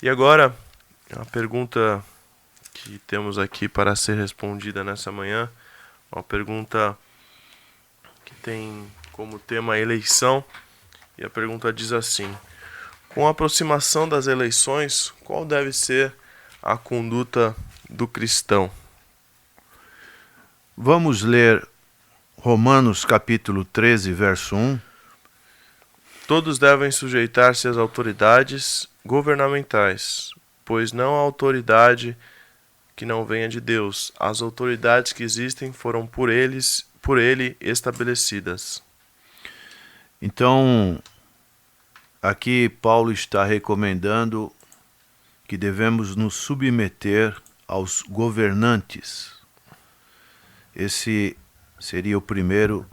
E agora, a pergunta que temos aqui para ser respondida nessa manhã, uma pergunta que tem como tema a eleição, e a pergunta diz assim: com a aproximação das eleições, qual deve ser a conduta do cristão? Vamos ler Romanos capítulo 13, verso 1. Todos devem sujeitar-se às autoridades governamentais, pois não há autoridade que não venha de Deus. As autoridades que existem foram por ele estabelecidas. Então, aqui Paulo está recomendando que devemos nos submeter aos governantes. Esse seria o primeiro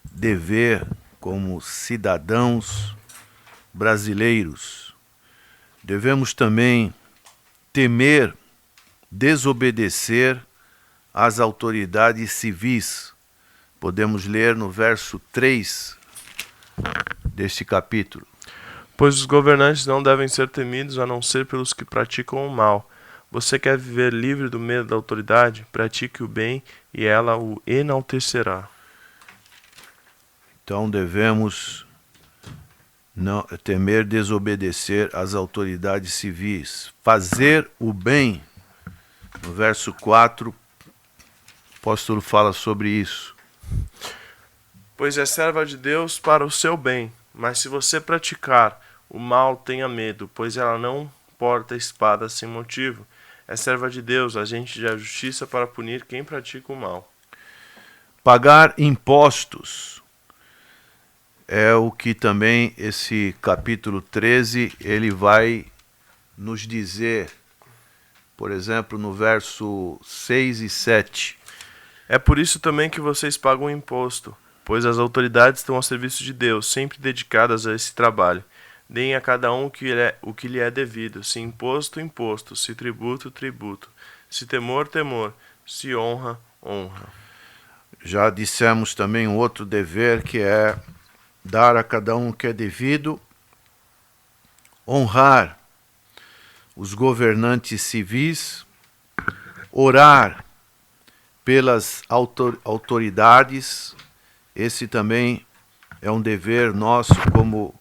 dever como cidadãos brasileiros. Devemos também temer desobedecer às autoridades civis. Podemos ler no verso 3 deste capítulo. Pois os governantes não devem ser temidos a não ser pelos que praticam o mal. Você quer viver livre do medo da autoridade? Pratique o bem e ela o enaltecerá. Então devemos não temer desobedecer às autoridades civis. Fazer o bem. No verso 4, o apóstolo fala sobre isso. Pois é serva de Deus para o seu bem. Mas se você praticar o mal, tenha medo, pois ela não porta espada sem motivo. É serva de Deus, agente da justiça para punir quem pratica o mal. Pagar impostos é o que também esse capítulo 13 ele vai nos dizer. Por exemplo, no verso 6 e 7. É por isso também que vocês pagam imposto, pois as autoridades estão ao serviço de Deus, sempre dedicadas a esse trabalho. Deem a cada um o que lhe é devido, se imposto, imposto, se tributo, tributo, se temor, temor, se honra, honra. Já dissemos também um outro dever que é dar a cada um o que é devido, honrar os governantes civis, orar pelas autoridades. Esse também é um dever nosso como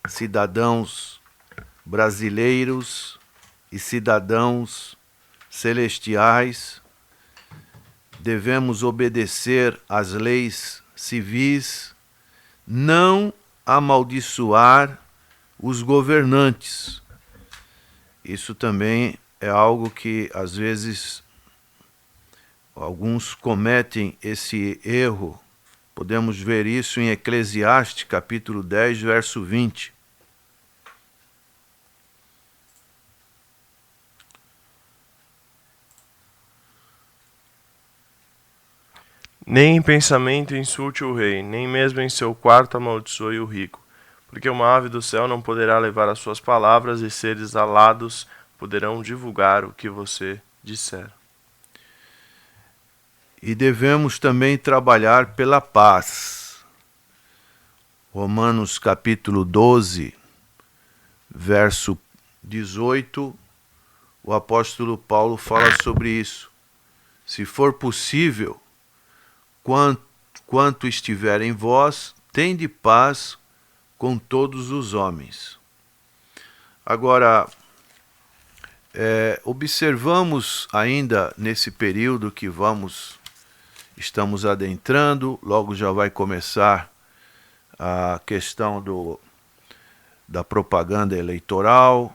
cidadãos brasileiros e cidadãos celestiais. Devemos obedecer às leis civis, não amaldiçoar os governantes. Isso também é algo que às vezes alguns cometem esse erro. Podemos ver isso em Eclesiastes, capítulo 10, verso 20. Nem em pensamento insulte o rei, nem mesmo em seu quarto amaldiçoe o rico, porque uma ave do céu não poderá levar as suas palavras e seres alados poderão divulgar o que você disser. E devemos também trabalhar pela paz. Romanos capítulo 12, verso 18, o apóstolo Paulo fala sobre isso. Se for possível, quanto estiver em vós, tende paz com todos os homens. Agora, observamos ainda nesse período que estamos adentrando, logo já vai começar a questão da propaganda eleitoral.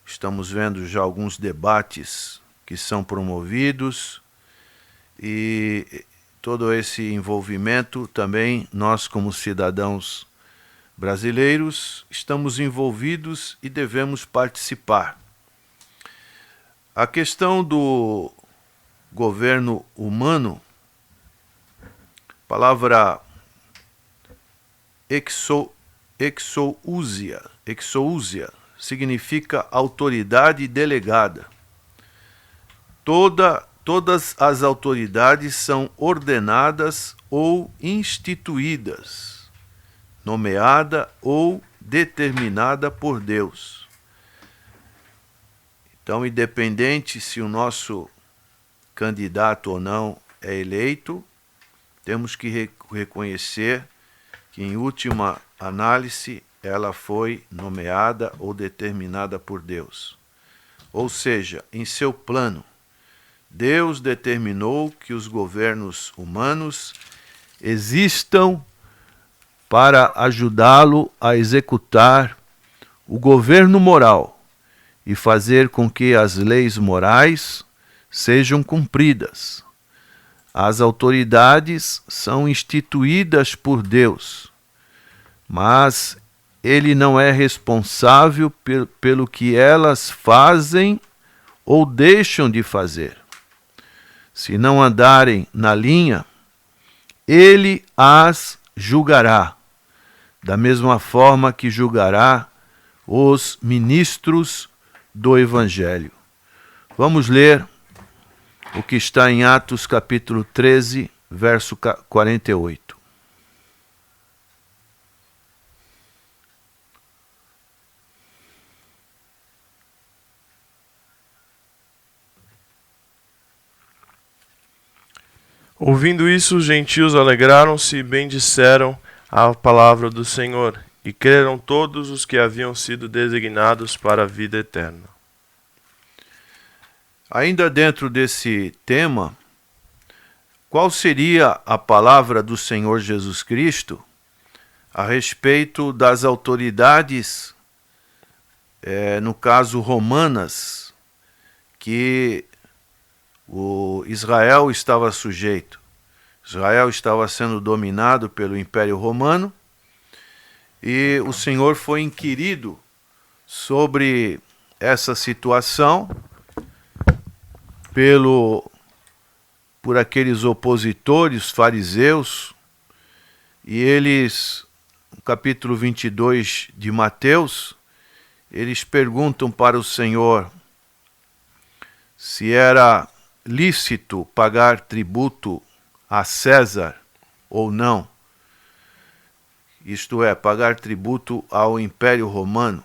Estamos vendo já alguns debates que são promovidos e todo esse envolvimento também nós como cidadãos brasileiros estamos envolvidos e devemos participar. A questão do governo humano, a palavra exousia significa autoridade delegada. Todas as autoridades são ordenadas ou instituídas, nomeada ou determinada por Deus. Então, independente se o nosso candidato ou não é eleito, temos que reconhecer que, em última análise, ela foi nomeada ou determinada por Deus. Ou seja, em seu plano, Deus determinou que os governos humanos existam para ajudá-lo a executar o governo moral e fazer com que as leis morais sejam cumpridas. As autoridades são instituídas por Deus, mas Ele não é responsável pelo que elas fazem ou deixam de fazer. Se não andarem na linha, Ele as julgará, da mesma forma que julgará os ministros do Evangelho. Vamos ler o que está em Atos capítulo 13, verso 48. Ouvindo isso, os gentios alegraram-se e bendisseram a palavra do Senhor, e creram todos os que haviam sido designados para a vida eterna. Ainda dentro desse tema, qual seria a palavra do Senhor Jesus Cristo a respeito das autoridades, no caso romanas, que o Israel estava sujeito? Israel estava sendo dominado pelo Império Romano e o Senhor foi inquirido sobre essa situação por aqueles opositores, fariseus, e eles, no capítulo 22 de Mateus, eles perguntam para o Senhor se era lícito pagar tributo a César ou não. Isto é, pagar tributo ao Império Romano.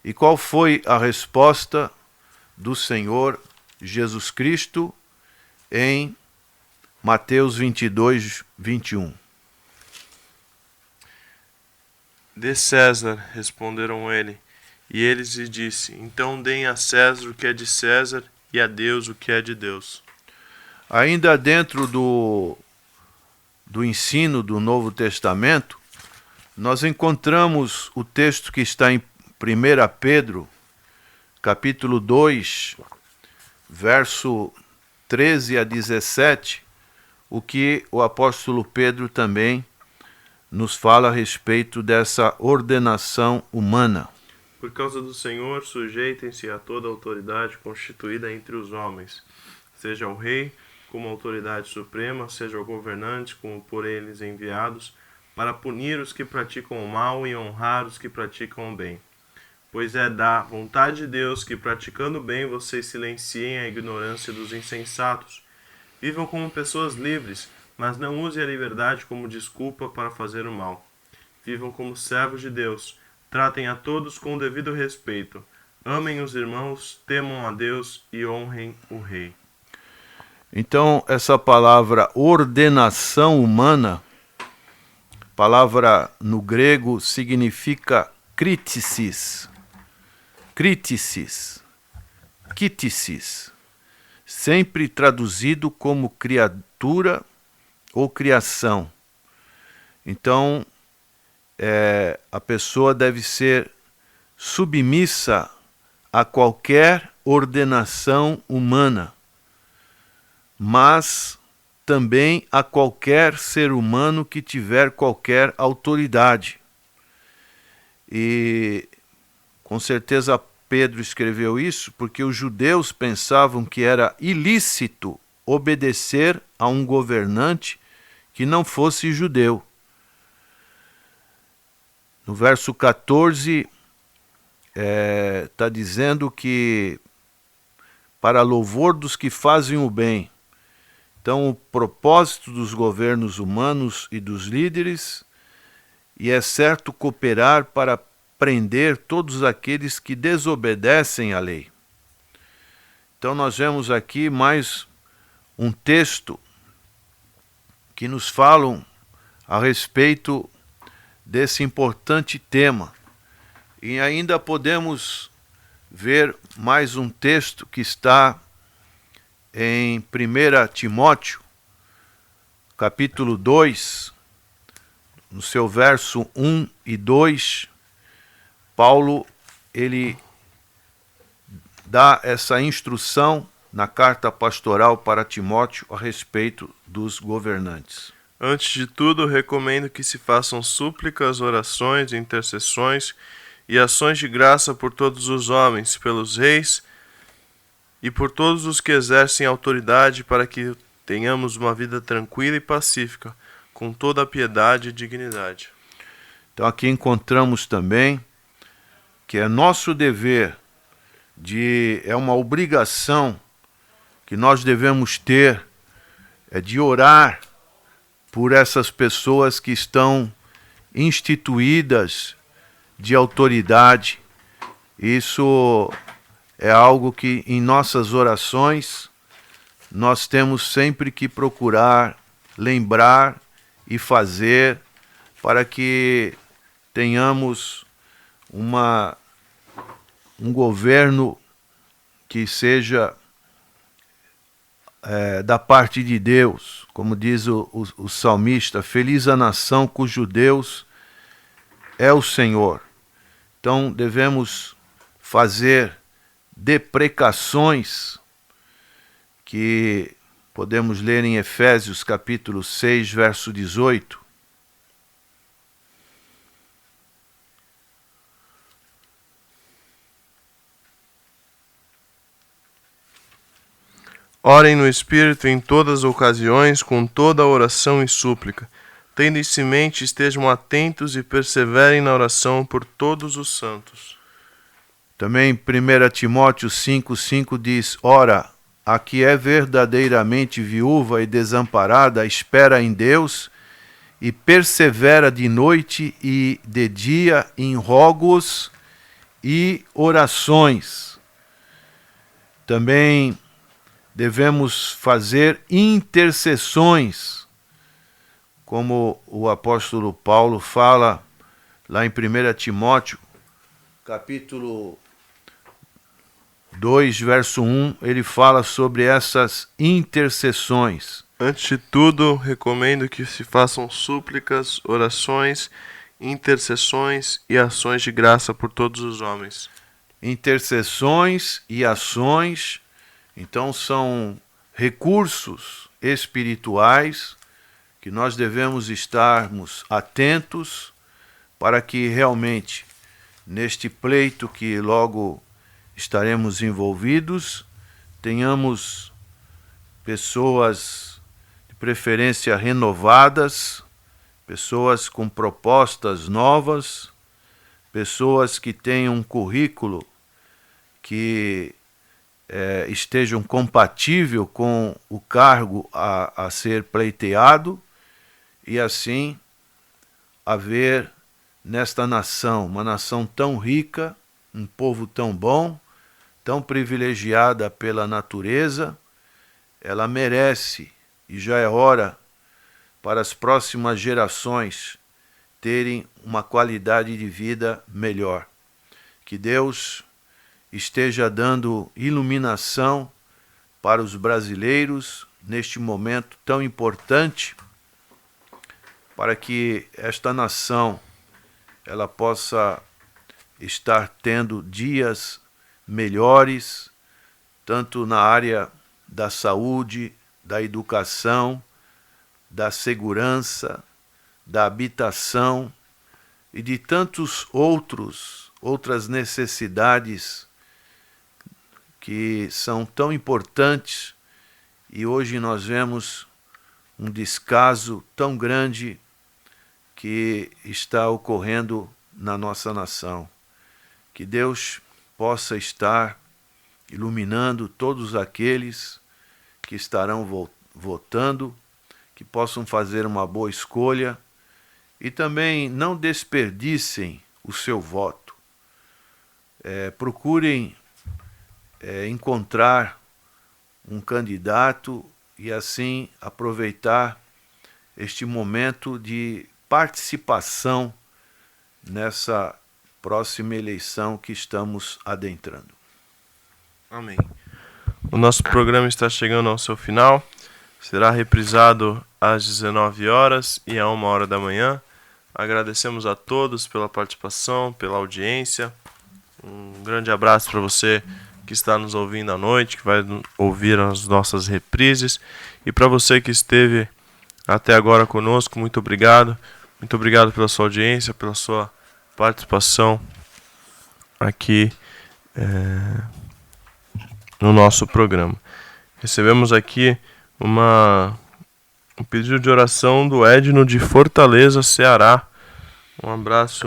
E qual foi a resposta do Senhor Jesus Cristo em Mateus 22, 21? De César, responderam ele. E eles lhe disse, então deem a César o que é de César e a Deus o que é de Deus. Ainda dentro do ensino do Novo Testamento, nós encontramos o texto que está em 1 Pedro, capítulo 2, verso 13 a 17, o que o apóstolo Pedro também nos fala a respeito dessa ordenação humana. Por causa do Senhor, sujeitem-se a toda autoridade constituída entre os homens, seja o rei como autoridade suprema, seja o governante como por eles enviados, para punir os que praticam o mal e honrar os que praticam o bem. Pois é da vontade de Deus que, praticando o bem, vocês silenciem a ignorância dos insensatos. Vivam como pessoas livres, mas não usem a liberdade como desculpa para fazer o mal. Vivam como servos de Deus, tratem a todos com o devido respeito. Amem os irmãos, temam a Deus e honrem o rei. Então, essa palavra ordenação humana, palavra no grego significa kritisis, kítisis, sempre traduzido como criatura ou criação. Então, a pessoa deve ser submissa a qualquer ordenação humana, mas também a qualquer ser humano que tiver qualquer autoridade. E com certeza Pedro escreveu isso porque os judeus pensavam que era ilícito obedecer a um governante que não fosse judeu. No verso 14, está dizendo que para louvor dos que fazem o bem. Então, o propósito dos governos humanos e dos líderes, e é certo cooperar para prender todos aqueles que desobedecem à lei. Então nós vemos aqui mais um texto que nos falam a respeito desse importante tema. E ainda podemos ver mais um texto que está em 1 Timóteo, capítulo 2, no seu verso 1 e 2, Paulo, ele dá essa instrução na carta pastoral para Timóteo a respeito dos governantes. Antes de tudo, recomendo que se façam súplicas, orações, intercessões e ações de graça por todos os homens, pelos reis e por todos os que exercem autoridade, para que tenhamos uma vida tranquila e pacífica, com toda a piedade e dignidade. Então aqui encontramos também que é nosso dever, é uma obrigação que nós devemos ter, é de orar por essas pessoas que estão instituídas de autoridade. Isso é algo que em nossas orações nós temos sempre que procurar lembrar e fazer para que tenhamos um governo que seja da parte de Deus, como diz o salmista, feliz a nação cujo Deus é o Senhor. Então devemos fazer deprecações que podemos ler em Efésios capítulo 6, verso 18. Orem no Espírito em todas as ocasiões, com toda oração e súplica. Tendo isso em mente, estejam atentos e perseverem na oração por todos os santos. Também 1 Timóteo 5,5 diz: Ora, a que é verdadeiramente viúva e desamparada, espera em Deus e persevera de noite e de dia em rogos e orações. Também devemos fazer intercessões, como o apóstolo Paulo fala lá em 1 Timóteo, capítulo 2, verso 1, ele fala sobre essas intercessões. Antes de tudo, recomendo que se façam súplicas, orações, intercessões e ações de graça por todos os homens. Intercessões e ações, então, são recursos espirituais que nós devemos estarmos atentos para que realmente, neste pleito que logo estaremos envolvidos, tenhamos pessoas de preferência renovadas, pessoas com propostas novas, pessoas que tenham um currículo que estejam compatível com o cargo a ser pleiteado, e assim haver nesta nação, uma nação tão rica, um povo tão bom, tão privilegiada pela natureza, ela merece, e já é hora para as próximas gerações terem uma qualidade de vida melhor. Que Deus esteja dando iluminação para os brasileiros neste momento tão importante, para que esta nação ela possa estar tendo dias melhores, tanto na área da saúde, da educação, da segurança, da habitação e de tantos outras necessidades que são tão importantes, e hoje nós vemos um descaso tão grande que está ocorrendo na nossa nação. Que Deus possa estar iluminando todos aqueles que estarão votando, que possam fazer uma boa escolha e também não desperdicem o seu voto. Procurem encontrar um candidato e assim aproveitar este momento de participação nessa próxima eleição que estamos adentrando. Amém. O nosso programa está chegando ao seu final. Será reprisado às 19 horas e à 1 hora da manhã. Agradecemos a todos pela participação, pela audiência. Um grande abraço para você que está nos ouvindo à noite, que vai ouvir as nossas reprises. E para você que esteve até agora conosco, muito obrigado. Muito obrigado pela sua audiência, pela sua participação aqui no nosso programa. Recebemos aqui um pedido de oração do Edno de Fortaleza, Ceará. Um abraço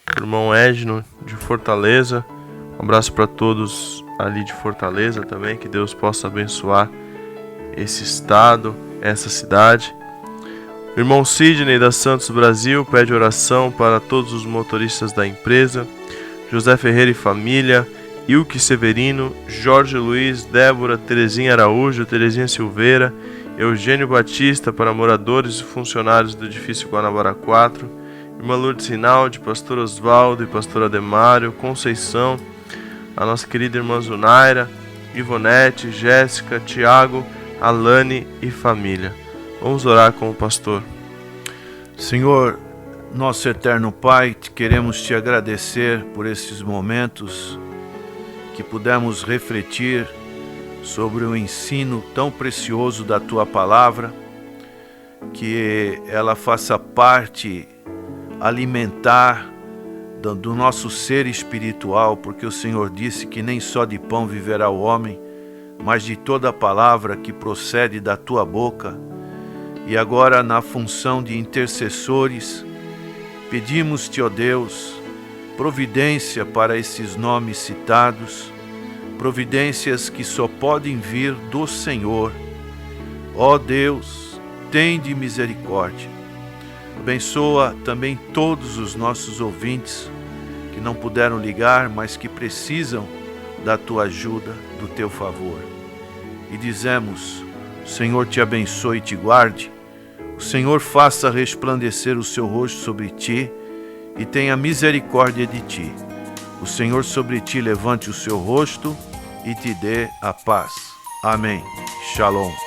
para o irmão Edno de Fortaleza. Um abraço para todos ali de Fortaleza também. Que Deus possa abençoar esse estado, essa cidade. O irmão Sidney da Santos Brasil pede oração para todos os motoristas da empresa. José Ferreira e família. Ilke Severino, Jorge Luiz, Débora, Terezinha Araújo, Terezinha Silveira, Eugênio Batista para moradores e funcionários do edifício Guanabara 4, irmã Lourdes Rinaldi, pastor Osvaldo e pastor Ademário, Conceição, a nossa querida irmã Zunaira, Ivonete, Jéssica, Tiago, Alane e família. Vamos orar com o pastor. Senhor, nosso eterno Pai, queremos te agradecer por esses momentos que pudemos refletir sobre o ensino tão precioso da Tua Palavra, que ela faça parte alimentar do nosso ser espiritual, porque o Senhor disse que nem só de pão viverá o homem, mas de toda a palavra que procede da Tua boca. E agora, na função de intercessores, pedimos-te, ó Deus, providência para esses nomes citados, providências que só podem vir do Senhor. Ó Deus, tende misericórdia. Abençoa também todos os nossos ouvintes que não puderam ligar, mas que precisam da Tua ajuda, do Teu favor. E dizemos, o Senhor te abençoe e te guarde, o Senhor faça resplandecer o seu rosto sobre ti e tenha misericórdia de ti. O Senhor sobre ti levante o seu rosto e te dê a paz. Amém. Shalom.